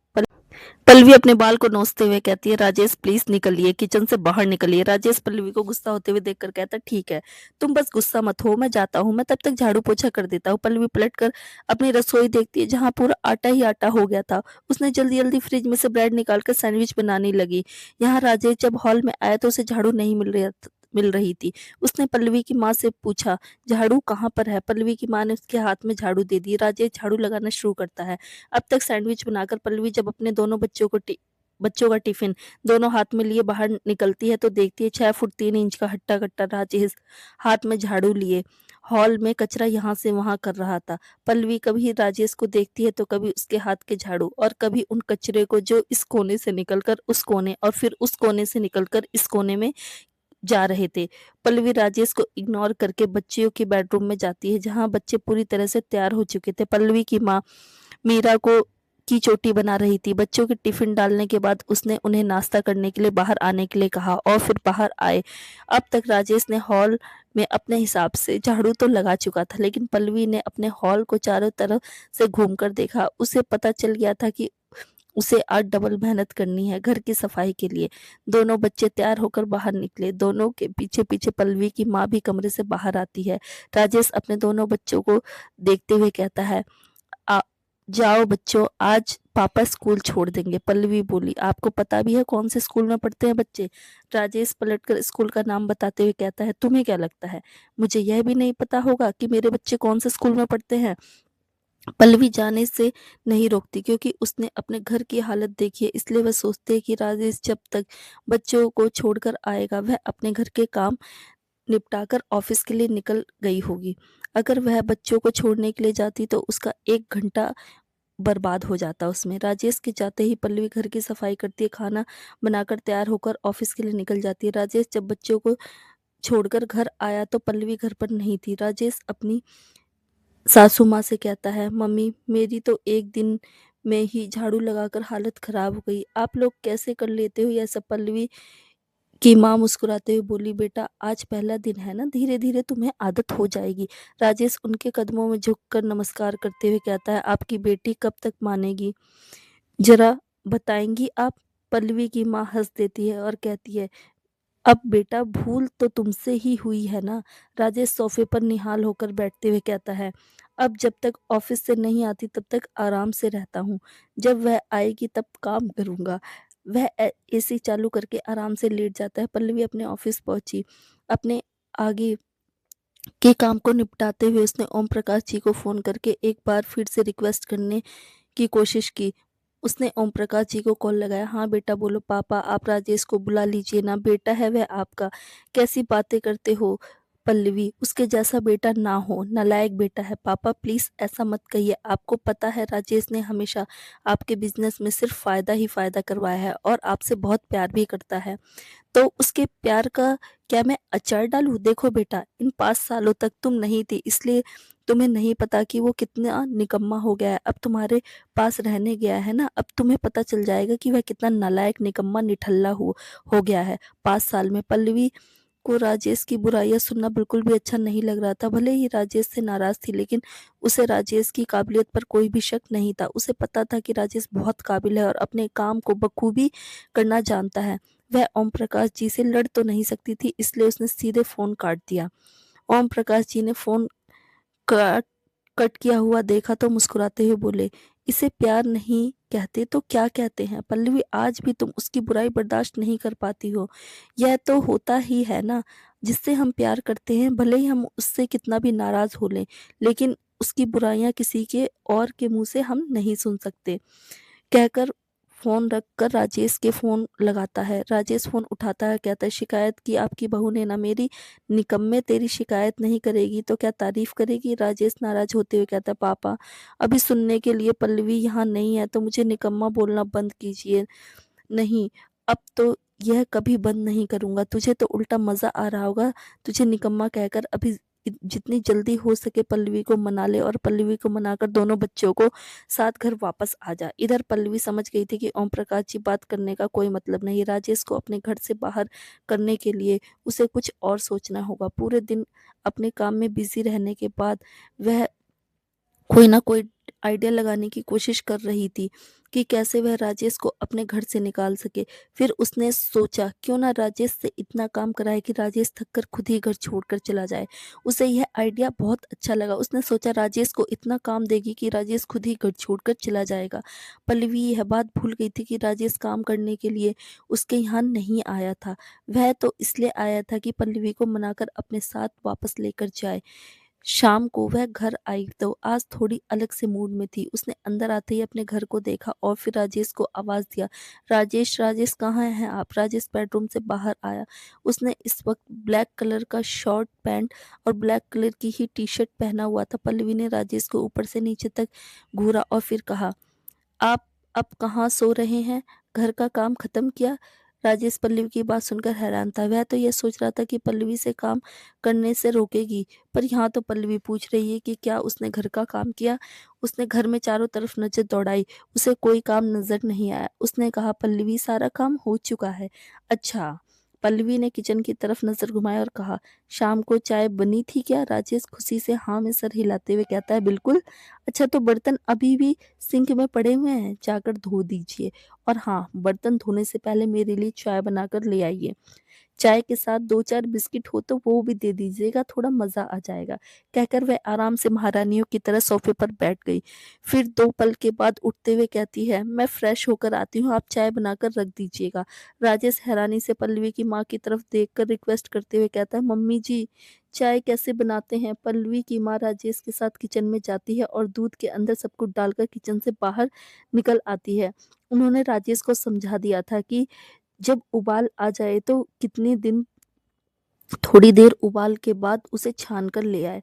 पल्लवी अपने बाल को नोचते हुए कहती है, राजेश प्लीज निकलिए, किचन से बाहर निकलिए। राजेश पल्लवी को गुस्सा होते हुए देखकर कहता है, ठीक है, तुम बस गुस्सा मत हो, मैं जाता हूँ, मैं तब तक झाड़ू पोछा कर देता हूँ। पल्लवी पलटकर अपनी रसोई देखती है जहाँ पूरा आटा ही आटा हो गया था। उसने जल्दी जल्दी फ्रिज में से ब्रेड निकालकर सैंडविच बनाने लगी। यहाँ राजेश जब हॉल में आया तो उसे झाड़ू नहीं मिल रही थी। उसने पल्लवी की माँ से पूछा, झाड़ू कहाँ पर है? पल्लवी की माँ ने उसके हाथ में झाड़ू दे दी। राजेश झाड़ू लगाना शुरू करता है। अब तक सैंडविच बनाकर पल्लवी जब अपने दोनों बच्चों का टिफिन दोनों हाथ में लिए बाहर निकलती है तो देखती है 6 फुट 3 इंच का हट्टा कट्टा राजेश हाथ में झाड़ू लिए हॉल में कचरा यहाँ से वहां कर रहा था। पल्लवी कभी राजेश को देखती है तो कभी उसके हाथ के झाड़ू और कभी उन कचरे को जो इस कोने से निकलकर उस कोने और फिर उस कोने से निकलकर इस कोने में जा रहे थे। पल्लवी राजेश को इग्नोर करके बच्चियों के बेडरूम में जाती है जहां बच्चे पूरी तरह से तैयार हो चुके थे। पल्लवी की माँ मीरा को की चोटी बना रही थी। बच्चों के टिफिन डालने के बाद उसने उन्हें नाश्ता करने के लिए बाहर आने के लिए कहा और फिर बाहर आए। अब तक राजेश ने हॉल में अपने हिसाब से झाड़ू तो लगा चुका था, लेकिन पल्लवी ने अपने हॉल को चारों तरफ से घूमकर देखा। उसे पता चल गया था कि उसे आज डबल मेहनत करनी है घर की सफाई के लिए। दोनों बच्चे तैयार होकर बाहर निकले। दोनों के पीछे पीछे पल्लवी की माँ भी कमरे से बाहर आती है। राजेश अपने दोनों बच्चों को देखते हुए कहता है, आ, जाओ बच्चों, आज पापा स्कूल छोड़ देंगे। पल्लवी बोली, आपको पता भी है कौन से स्कूल में पढ़ते हैं बच्चे? राजेश पलटकर स्कूल का नाम बताते हुए कहता है, तुम्हें क्या लगता है मुझे यह भी नहीं पता होगा कि मेरे बच्चे कौन से स्कूल में पढ़ते हैं? पल्लवी जाने से नहीं रोकती क्योंकि उसने अपने घर की हालत देखी है, इसलिए वह सोचती है कि राजेश जब तक बच्चों को छोड़कर आएगा वह अपने घर के काम निपटाकर ऑफिस के लिए निकल गई होगी। अगर वह बच्चों को छोड़ने के लिए जाती तो उसका 1 घंटा बर्बाद हो जाता उसमें। राजेश के जाते ही पल्लवी घर की सफाई करती है, खाना बनाकर तैयार होकर ऑफिस के लिए निकल जाती है। राजेश जब बच्चों को छोड़कर घर आया तो पल्लवी घर पर नहीं थी। राजेश अपनी सासू माँ से कहता है, मम्मी मेरी तो एक दिन में ही झाड़ू लगाकर हालत खराब हो गई, आप लोग कैसे कर लेते हो यह सब? पल्लवी की माँ मुस्कुराते हुए बोली, बेटा आज पहला दिन है ना, धीरे धीरे तुम्हें आदत हो जाएगी। राजेश उनके कदमों में झुककर नमस्कार करते हुए कहता है, आपकी बेटी कब तक मानेगी, जरा बताएंगी आप? पल्लवी की माँ हंस देती है और कहती है, अब बेटा भूल तो तुमसे ही हुई है ना। राजेश सोफे पर निहाल होकर बैठते हुए कहता है, अब जब तक ऑफिस से नहीं आती तब तक आराम से रहता हूँ, जब वह आएगी तब काम करूंगा। वह एसी चालू करके आराम से लेट जाता है। पल्लवी अपने ऑफिस पहुंची। अपने आगे के काम को निपटाते हुए उसने ओम प्रकाश जी को फोन करके एक बार फिर से रिक्वेस्ट करने की कोशिश की। उसने ओम प्रकाश जी को कॉल लगाया। हाँ बेटा बोलो। पापा आप राजेश को बुला लीजिए ना, बेटा है वह आपका। कैसी बातें करते हो पल्लवी, उसके जैसा बेटा ना हो, नालायक बेटा है। पापा प्लीज ऐसा मत कहिए। आपको पता है राजेश ने हमेशा आपके बिजनेस में सिर्फ फायदा ही फायदा करवाया है और आपसे बहुत प्यार भी करता है। तो उसके प्यार का क्या मैं अचार डालूं? देखो बेटा, इन 5 सालों तक तुम नहीं थी इसलिए तुम्हें नहीं पता कि वो कितना निकम्मा हो गया है। अब तुम्हारे पास रहने गया है ना, अब तुम्हें पता चल जाएगा कि वह कितना नालायक निकम्मा निठल्ला हो गया है 5 साल में। पल्लवी को राजेश की बुराइयां सुनना बिल्कुल भी अच्छा नहीं लग रहा था। भले ही राजेश से नाराज थी लेकिन उसे राजेश की काबिलियत पर कोई भी शक नहीं था। उसे पता था कि राजेश बहुत काबिल है और अपने काम को बखूबी करना जानता है। वह ओम प्रकाश जी से लड़ तो नहीं सकती थी, इसलिए उसने सीधे फोन काट दिया। ओम प्रकाश जी ने फोन कट कट किया हुआ देखा तो मुस्कुराते हुए बोले, इसे प्यार नहीं कहते तो क्या कहते हैं? पल्लवी आज भी तुम उसकी बुराई बर्दाश्त नहीं कर पाती हो। यह तो होता ही है ना, जिससे हम प्यार करते हैं भले ही हम उससे कितना भी नाराज हो लें, लेकिन उसकी बुराइयां किसी के और के मुंह से हम नहीं सुन सकते। कहकर फोन रखकर राजेश के फोन लगाता है। राजेश फोन उठाता है, कहता है शिकायत की आपकी बहू ने ना मेरी। निकम्मे तेरी शिकायत नहीं करेगी तो क्या तारीफ करेगी? राजेश नाराज होते हुए कहता है पापा अभी सुनने के लिए पल्लवी यहाँ नहीं है तो मुझे निकम्मा बोलना बंद कीजिए। नहीं, अब तो यह कभी बंद नहीं करूंगा। तुझे तो उल्टा मजा आ रहा होगा तुझे निकम्मा कहकर। अभी जितनी जल्दी हो सके पल्लवी को मना ले और पल्लवी को मनाकर दोनों बच्चों को साथ घर वापस आ जा। इधर पल्लवी समझ गई थी कि ओम प्रकाश जी बात करने का कोई मतलब नहीं। राजेश को अपने घर से बाहर करने के लिए उसे कुछ और सोचना होगा। पूरे दिन अपने काम में बिजी रहने के बाद वह कोई ना कोई आइडिया लगाने की कोशिश कर रही थी कि कैसे वह राजेश को अपने घर से निकाल सके। फिर उसने सोचा क्यों ना राजेश से इतना काम कराए कि राजेश थककर खुद ही घर छोड़कर चला जाए। उसे यह आइडिया बहुत अच्छा लगा। उसने सोचा राजेश को इतना काम देगी कि राजेश खुद ही घर छोड़कर चला जाएगा। पल्लवी यह बात भूल गई थी कि राजेश काम करने के लिए उसके यहाँ नहीं आया था। वह तो इसलिए आया था कि पल्लवी को मनाकर अपने साथ वापस लेकर जाए। शाम को वह घर आई तो आज थोड़ी अलग से मूड में थी। उसने अंदर आते ही अपने घर को देखा और फिर राजेश को आवाज दिया, राजेश राजेश कहाँ हैं आप? राजेश बेडरूम से बाहर आया। उसने इस वक्त ब्लैक कलर का शॉर्ट पैंट और ब्लैक कलर की ही टी शर्ट पहना हुआ था। पल्लवी ने राजेश को ऊपर से नीचे तक घूरा और फिर कहा, आप अब कहाँ सो रहे हैं? घर का काम खत्म किया? राजेश पल्लवी की बात सुनकर हैरान था। वह तो यह सोच रहा था कि पल्लवी से काम करने से रोकेगी, पर यहाँ तो पल्लवी पूछ रही है कि क्या उसने घर का काम किया। उसने घर में चारों तरफ नजर दौड़ाई, उसे कोई काम नजर नहीं आया। उसने कहा, पल्लवी सारा काम हो चुका है। अच्छा। पल्लवी ने किचन की तरफ नजर घुमाया और कहा, शाम को चाय बनी थी क्या? राजेश खुशी से हाँ में सर हिलाते हुए कहता है, बिल्कुल। अच्छा तो बर्तन अभी भी सिंक में पड़े हुए हैं, जाकर धो दीजिए। और हाँ, बर्तन धोने से पहले मेरे लिए चाय बनाकर ले आइए। चाय के साथ 2-4 बिस्किट हो तो वो भी दे दीजिएगा, थोड़ा मजा आ जाएगा। कहकर वह आराम से महारानियों की तरह सोफे पर बैठ गई। फिर 2 पल के बाद उठते हुए कहती है, मैं फ्रेश होकर आती हूँ, आप चाय बनाकर रख दीजिएगा। राजेश हैरानी से पल्लवी की माँ की तरफ देखकर रिक्वेस्ट करते हुए कहता है, मम्मी जी चाय कैसे बनाते हैं? पल्लवी की माँ राजेश के साथ किचन में जाती है और दूध के अंदर सब कुछ डालकर किचन से बाहर निकल आती है। उन्होंने राजेश को समझा दिया था कि जब उबाल आ जाए तो कितने दिन थोड़ी देर उबाल के बाद उसे छान कर ले आए।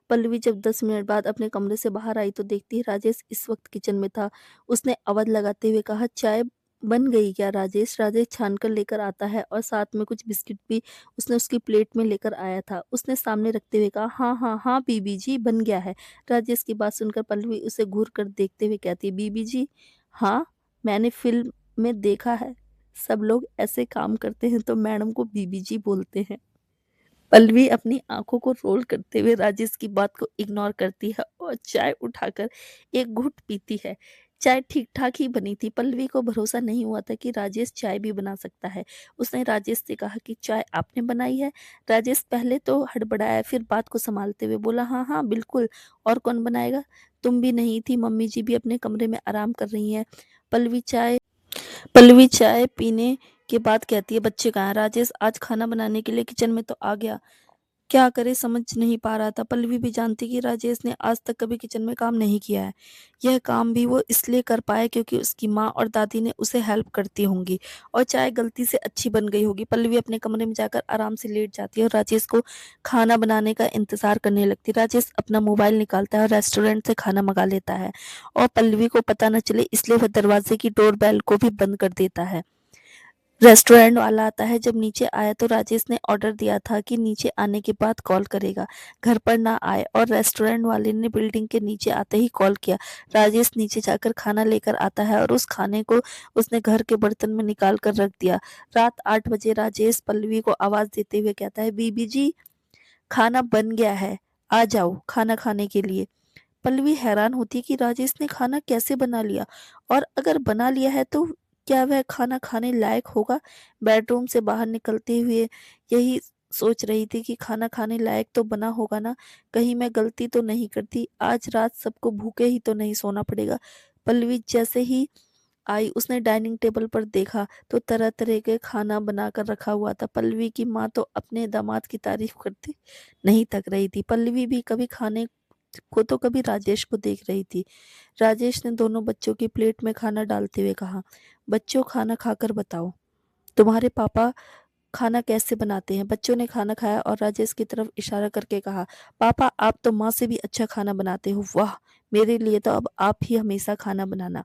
पल्लवी जब 10 मिनट बाद अपने कमरे से बाहर आई तो देखती है राजेश इस वक्त किचन में था। उसने आवाज लगाते हुए कहा, चाय बन गई क्या राजेश? राजेश छान कर लेकर आता है और साथ में कुछ बिस्किट भी उसने उसकी प्लेट में लेकर आया था। उसने सामने रखते हुए कहा, हाँ हाँ हाँ बीबी जी बन गया है। राजेश की बात सुनकर पल्लवी उसे घूर कर देखते हुए कहती है, बीबी जी? हाँ, मैंने फिल्म में देखा है, सब लोग ऐसे काम करते हैं तो मैडम को बीबी जी बोलते हैं। पल्लवी अपनी आंखों को रोल करते हुए राजेश की बात को इग्नोर करती है और चाय उठाकर एक घुट पीती है। चाय ठीक ठाक ही बनी थी। पल्लवी को भरोसा नहीं हुआ था कि राजेश चाय भी बना सकता है। उसने राजेश से कहा कि चाय आपने बनाई है? राजेश पहले तो हड़बड़ाया, फिर बात को संभालते हुए बोला, हाँ हाँ बिल्कुल, और कौन बनाएगा? तुम भी नहीं थी, मम्मी जी भी अपने कमरे में आराम कर रही हैं। पल्लवी चाय पल्लवी चाय पीने के बाद कहती है, बच्चे कहाँ हैं? राजेश आज खाना बनाने के लिए किचन में तो आ गया। क्या करे समझ नहीं पा रहा था। पल्लवी भी जानती कि राजेश ने आज तक कभी किचन में काम नहीं किया है। यह काम भी वो इसलिए कर पाया क्योंकि उसकी माँ और दादी ने उसे हेल्प करती होंगी और चाय गलती से अच्छी बन गई होगी। पल्लवी अपने कमरे में जाकर आराम से लेट जाती है और राजेश को खाना बनाने का इंतजार करने लगती है। राजेश अपना मोबाइल निकालता है और रेस्टोरेंट से खाना मंगा लेता है और पल्लवी को पता न चले इसलिए वह दरवाजे की डोर बेल को भी बंद कर देता है। रेस्टोरेंट वाला आता है। जब नीचे आया तो राजेश ने ऑर्डर दिया था कि नीचे आने के बाद कॉल करेगा। घर पर ना आए और रेस्टोरेंट वाले ने बिल्डिंग के नीचे आते ही कॉल किया। राजेश नीचे जाकर खाना लेकर आता है और उस खाने को उसने घर के बर्तन में निकाल कर रख दिया। रात 8 बजे राजेश पल्लवी को आवाज देते हुए कहता है, बीबी जी खाना बन गया है, आ जाओ खाना खाने के लिए। पल्लवी हैरान होती है कि राजेश ने खाना कैसे बना लिया और अगर बना लिया है तो क्या वह खाना खाने लायक होगा। बेडरूम से बाहर निकलते हुए यही सोच रही थी कि खाना खाने लायक तो बना होगा ना, कहीं मैं गलती तो नहीं करती, आज रात सबको भूखे ही तो नहीं सोना पड़ेगा। पल्लवी जैसे ही आई उसने डाइनिंग टेबल पर देखा तो तरह तरह के खाना बनाकर रखा हुआ था। पल्लवी की माँ तो अपने दामाद की तारीफ करते नहीं थक रही थी। पल्लवी भी कभी खाने को तो कभी राजेश को देख रही थी। राजेश ने दोनों बच्चों की प्लेट में खाना डालते हुए कहा, बच्चों खाना खाकर बताओ तुम्हारे पापा खाना कैसे बनाते हैं। बच्चों ने खाना खाया और राजेश की तरफ इशारा करके कहा, पापा आप तो माँ से भी अच्छा खाना बनाते हो, वाह, मेरे लिए तो अब आप ही हमेशा खाना बनाना।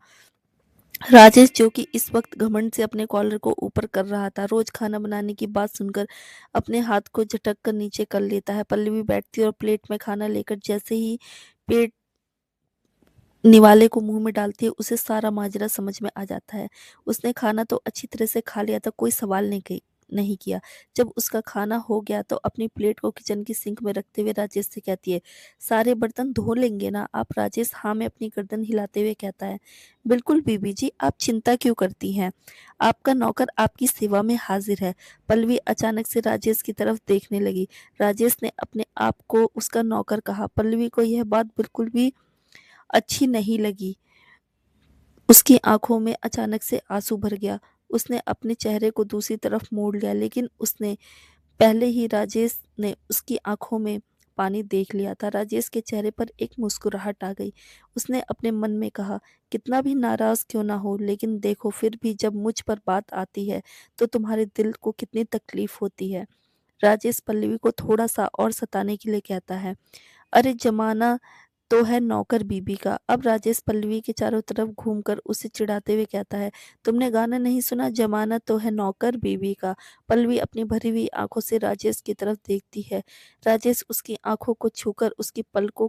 राजेश जो कि इस वक्त घमंड से अपने कॉलर को ऊपर कर रहा था, रोज खाना बनाने की बात सुनकर अपने हाथ को झटक कर नीचे कर लेता है। पल्लवी बैठती है और प्लेट में खाना लेकर जैसे ही पेट निवाले को मुंह में डालती है उसे सारा माजरा समझ में आ जाता है। उसने खाना तो अच्छी तरह से खा लिया था, कोई सवाल नहीं किया। जब उसका खाना हो गया तो अपनी प्लेट को किचन की सिंक में रखते हुए राजेश से कहती है, सारे बर्तन धो लेंगे ना आप। राजेश हाँ में अपनी गर्दन हिलाते हुए कहता है, बिल्कुल बीबी जी, आप चिंता क्यों करती हैं, आपका नौकर आपकी सेवा में हाजिर है। पल्लवी अचानक से राजेश की तरफ देखने लगी। राजेश ने अपने आप को उसका नौकर कहा। पल्लवी को यह बात बिल्कुल भी अच्छी नहीं लगी। उसकी आंखों में अचानक से आंसू भर गया। उसने अपने चेहरे को दूसरी तरफ मोड़ लिया लेकिन उसने पहले ही राजेश ने उसकी आंखों में पानी देख लिया था। राजेश के चेहरे पर एक मुस्कुराहट आ गई। उसने अपने मन में कहा, कितना भी नाराज क्यों ना हो लेकिन देखो फिर भी जब मुझ पर बात आती है तो तुम्हारे दिल को कितनी तकलीफ होती है। राजेश पल्लवी को थोड़ा सा और सताने के लिए कहता है, अरे जमाना तो है नौकर बीबी का। अब राजेश पल्लवी के चारों तरफ घूमकर उसे चिढ़ाते हुए कहता है, तुमने गाना नहीं सुना, जमाना तो है नौकर बीबी का। पल्लवी अपनी भरी हुई आंखों से राजेश की तरफ देखती है। राजेश उसकी आंखों को छूकर उसकी पलकों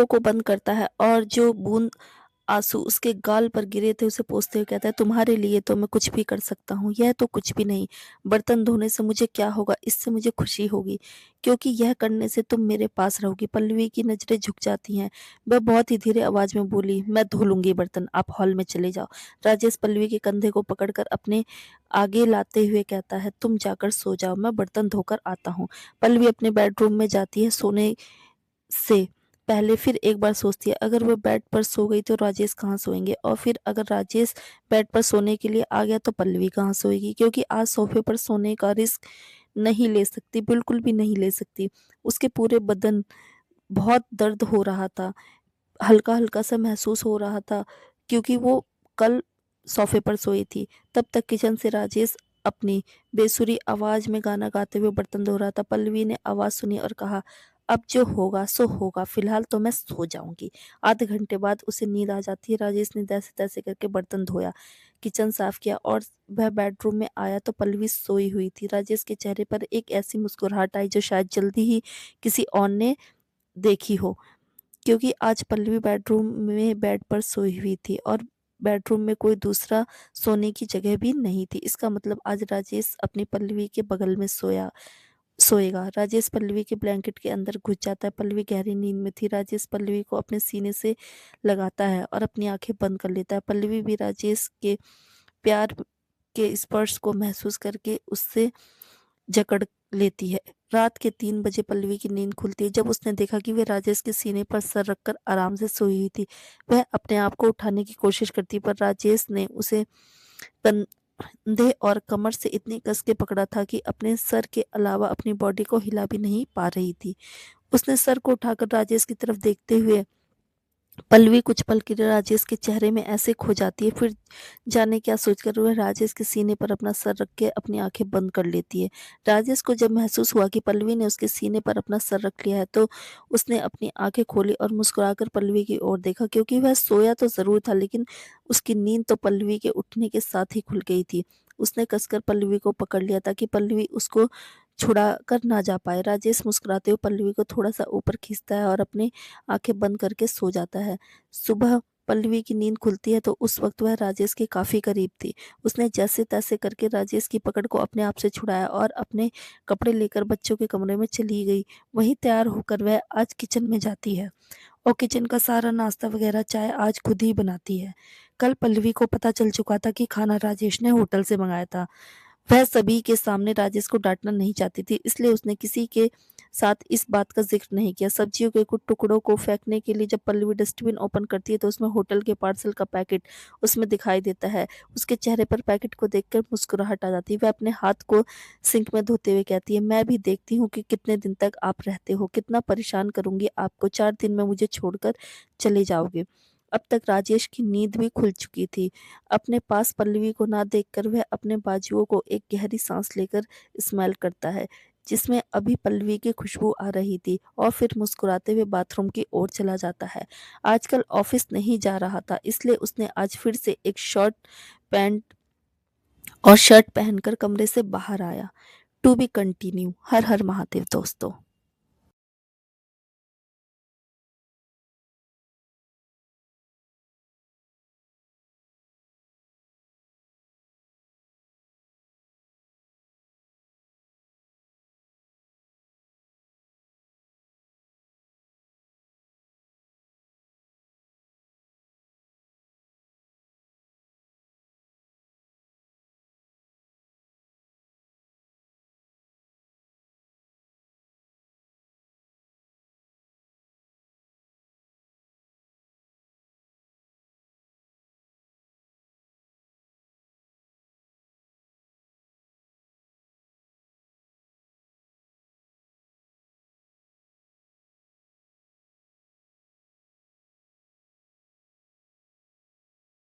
को बंद करता है और जो बूंद आंसू उसके गाल पर गिरे थे उसे पोंछते हुए कहता है, तुम्हारे लिए तो मैं कुछ भी कर सकता हूँ, यह तो कुछ भी नहीं। बर्तन धोने से मुझे क्या होगा, इससे मुझे खुशी होगी क्योंकि यह करने से तुम मेरे पास रहोगी। पल्लवी की नजरें झुक जाती हैं। वह बहुत ही धीरे आवाज में बोली, मैं धो लूंगी बर्तन, आप हॉल में चले जाओ। राजेश पल्लवी के कंधे को पकड़कर अपने आगे लाते हुए कहता है, तुम जाकर सो जाओ, मैं बर्तन धोकर आता हूँ। पल्लवी अपने बेडरूम में जाती है। सोने से पहले फिर एक बार सोचती है, अगर वो बेड पर सो गई तो राजेश कहाँ सोएंगे, और फिर अगर राजेश बेड पर सोने के लिए आ गया तो पल्लवी कहाँ सोएगी, क्योंकि आज सोफे पर सोने का रिस्क नहीं ले सकती, बिल्कुल भी नहीं ले सकती। उसके पूरे बदन बहुत दर्द हो रहा था, हल्का हल्का सा महसूस हो रहा था क्योंकि वो कल सोफे पर सोई थी। तब तक किचन से राजेश अपनी बेसुरी आवाज में गाना गाते हुए बर्तन धो रहा था। पल्लवी ने आवाज सुनी और कहा, अब जो होगा सो होगा, फिलहाल तो मैं सो जाऊंगी। आधे घंटे बाद उसे नींद आ जाती है। राजेश ने जैसे तैसे करके बर्तन धोया, किचन साफ किया और वह बेडरूम में आया तो पल्लवी सोई हुई थी। राजेश के चेहरे पर एक ऐसी मुस्कुराहट आई जो शायद जल्दी ही किसी और ने देखी हो, क्योंकि आज पल्लवी बेडरूम में बेड पर सोई हुई थी और बेडरूम में कोई दूसरा सोने की जगह भी नहीं थी। इसका मतलब आज राजेश अपनी पल्लवी के बगल में सोएगा। राजेश पल्लवी के ब्लैंकेट के अंदर घुस जाता है। पल्लवी गहरी नींद में थी। राजेश पल्लवी को अपने सीने से लगाता है और अपनी आंखें बंद कर लेता है। पल्लवी भी राजेश के प्यार के स्पर्श को महसूस करके उससे जकड़ लेती है। रात के 3 बजे पल्लवी की नींद खुलती है जब उसने देखा कि वह राजेश के सीने पर सर रखकर आराम से सोई हुई थी। वह अपने आप को उठाने की कोशिश करती पर राजेश ने उसे कंधे और कमर से इतनी कस के पकड़ा था कि अपने सर के अलावा अपनी बॉडी को हिला भी नहीं पा रही थी। उसने सर को उठाकर राजेश की तरफ देखते हुए पल्लवी कुछ पल के लिए राजेश के चेहरे में ऐसे खो जाती है, फिर जाने क्या सोचकर वह राजेश के सीने पर अपना सर रख के अपनी आंखें बंद कर लेती है। राजेश को जब महसूस हुआ कि पल्लवी ने उसके सीने पर अपना सर रख लिया है तो उसने अपनी आंखें खोली और मुस्कुराकर पल्लवी की ओर देखा, क्योंकि वह सोया तो जरूर था लेकिन उसकी नींद तो पल्लवी के उठने के साथ ही खुल गई थी। उसने कसकर पल्लवी को पकड़ लिया ताकि पल्लवी उसको छुड़ा कर ना जा पाए। राजेश मुस्कुराते हुए पल्लवी को थोड़ा सा ऊपर खींचता है और अपनी आंखें बंद करके सो जाता है। सुबह पल्लवी की नींद खुलती है तो उस वक्त वह राजेश के काफी करीब थी। उसने जैसे तैसे करके राजेश की पकड़ को अपने आप से छुड़ाया और अपने कपड़े लेकर बच्चों के कमरे में चली गई। वहीं तैयार होकर वह आज किचन में जाती है और किचन का सारा नाश्ता वगैरह चाय आज खुद ही बनाती है। कल पल्लवी को पता चल चुका था कि खाना राजेश ने होटल से मंगाया था। वह सभी के सामने राजेश को डांटना नहीं चाहती थी, इसलिए उसने किसी के साथ इस बात का जिक्र नहीं किया। सब्जियों के कुछ टुकड़ों को फेंकने के लिए जब पल्लवी डस्टबिन ओपन करती है तो उसमें होटल के पार्सल का पैकेट उसमें दिखाई देता है। उसके चेहरे पर पैकेट को देखकर मुस्कुराहट आ जाती है। वह अपने हाथ को सिंक में धोते हुए कहती है, मैं भी देखती हूँ कि कितने दिन तक आप रहते हो, कितना परेशान करूंगी आपको, 4 दिन में मुझे छोड़कर चले जाओगे। अब तक राजेश की नींद भी खुल चुकी थी। अपने पास पल्लवी को ना देखकर वह अपने बाजुओं को एक गहरी सांस लेकर स्मेल करता है, जिसमें अभी पल्लवी की खुशबू आ रही थी, और फिर मुस्कुराते हुए बाथरूम की ओर चला जाता है। आजकल ऑफिस नहीं जा रहा था, इसलिए उसने आज फिर से एक शॉर्ट पैंट और शर्ट पहनकर कमरे से बाहर आया। To be continued. हर हर महादेव दोस्तों।